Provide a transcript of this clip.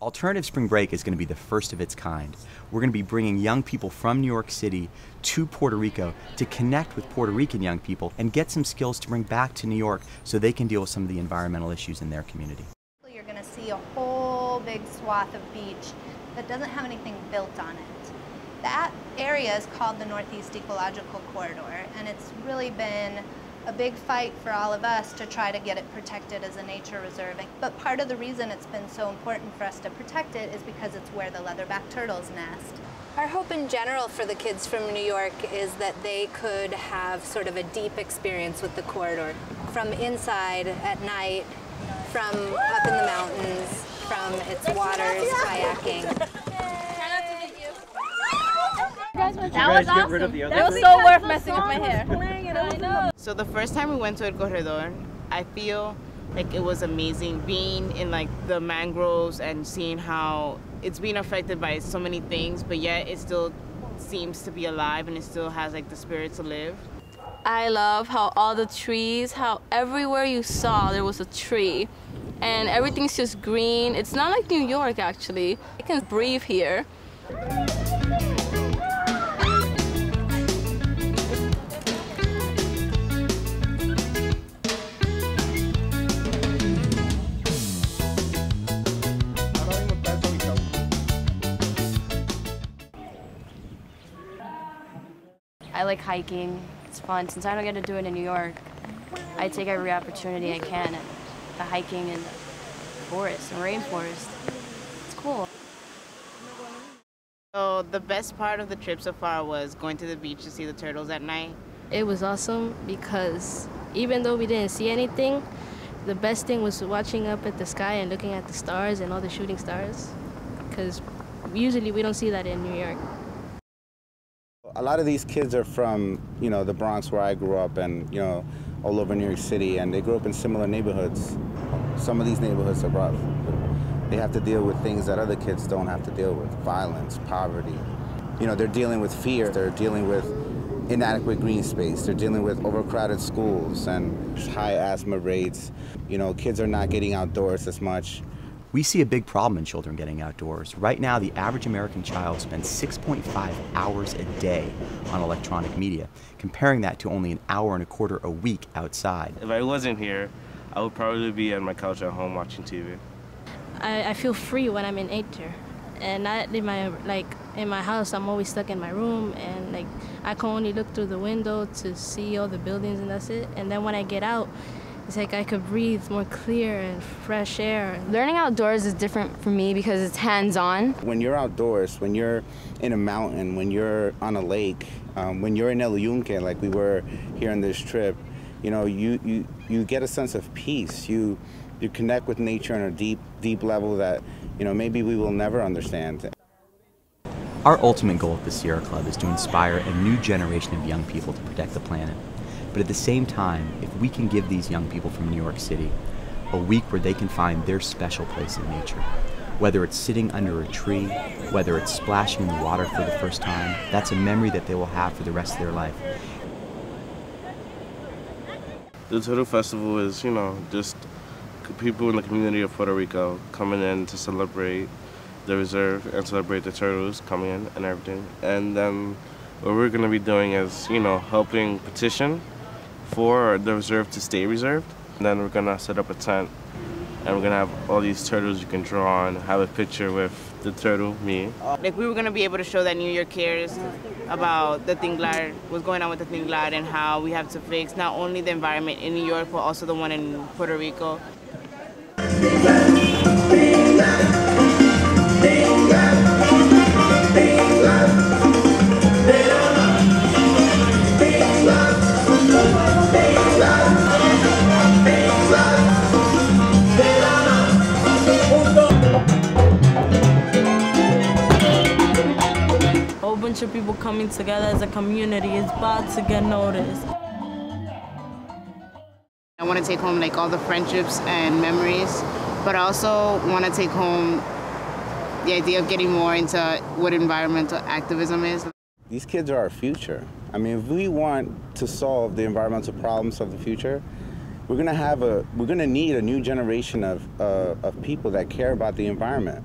Alternative Spring Break is going to be the first of its kind. We're going to be bringing young people from New York City to Puerto Rico to connect with Puerto Rican young people and get some skills to bring back to New York so they can deal with some of the environmental issues in their community. You're going to see a whole big swath of beach that doesn't have anything built on it. That area is called the Northeast Ecological Corridor, and it's really been a big fight for all of us to try to get it protected as a nature reserve. But part of the reason it's been so important for us to protect it is because it's where the leatherback turtles nest. Our hope in general for the kids from New York is that they could have sort of a deep experience with the corridor. From inside at night, from up in the mountains, from its waters, kayaking. That was awesome. That was so worth messing with my hair. So the first time we went to El Corredor, I feel like it was amazing being in like the mangroves and seeing how it's being affected by so many things, but yet it still seems to be alive and it still has like the spirit to live. I love how all the trees, how everywhere you saw there was a tree, and everything's just green. It's not like New York actually. I can breathe here. I like hiking. It's fun. Since I don't get to do it in New York, I take every opportunity I can. And the hiking in the forest and rainforest, it's cool. So the best part of the trip so far was going to the beach to see the turtles at night. It was awesome because even though we didn't see anything, the best thing was watching up at the sky and looking at the stars and all the shooting stars, because usually we don't see that in New York. A lot of these kids are from, the Bronx where I grew up and, all over New York City, and they grew up in similar neighborhoods. Some of these neighborhoods are rough. They have to deal with things that other kids don't have to deal with: violence, poverty. They're dealing with fear. They're dealing with inadequate green space. They're dealing with overcrowded schools and high asthma rates. Kids are not getting outdoors as much. We see a big problem in children getting outdoors. Right now, the average American child spends 6.5 hours a day on electronic media, comparing that to only an hour and a quarter a week outside. If I wasn't here, I would probably be on my couch at home watching TV. I feel free when I'm in nature, and not in my house. I'm always stuck in my room, and I can only look through the window to see all the buildings, and that's it. And then when I get out, it's like I could breathe more clear and fresh air. Learning outdoors is different for me because it's hands-on. When you're outdoors, when you're in a mountain, when you're on a lake, when you're in El Yunque, like we were here on this trip, you get a sense of peace. You connect with nature on a deep level that, maybe we will never understand. Our ultimate goal at the Sierra Club is to inspire a new generation of young people to protect the planet. But at the same time, if we can give these young people from New York City a week where they can find their special place in nature, whether it's sitting under a tree, whether it's splashing in the water for the first time, that's a memory that they will have for the rest of their life. The Turtle Festival is, just people in the community of Puerto Rico coming in to celebrate the reserve and celebrate the turtles coming in and everything. And then what we're going to be doing is, helping petition for the reserve to stay reserved. And then we're going to set up a tent, and we're going to have all these turtles you can draw on, have a picture with the turtle, me. Like we were going to be able to show that New York cares about the tinglar, what's going on with the tinglar, and how we have to fix not only the environment in New York, but also the one in Puerto Rico. Bunch of people coming together as a community is about to get noticed. I want to take home all the friendships and memories, but I also want to take home the idea of getting more into what environmental activism is. These kids are our future. I mean, if we want to solve the environmental problems of the future, we're going to need a new generation of people that care about the environment.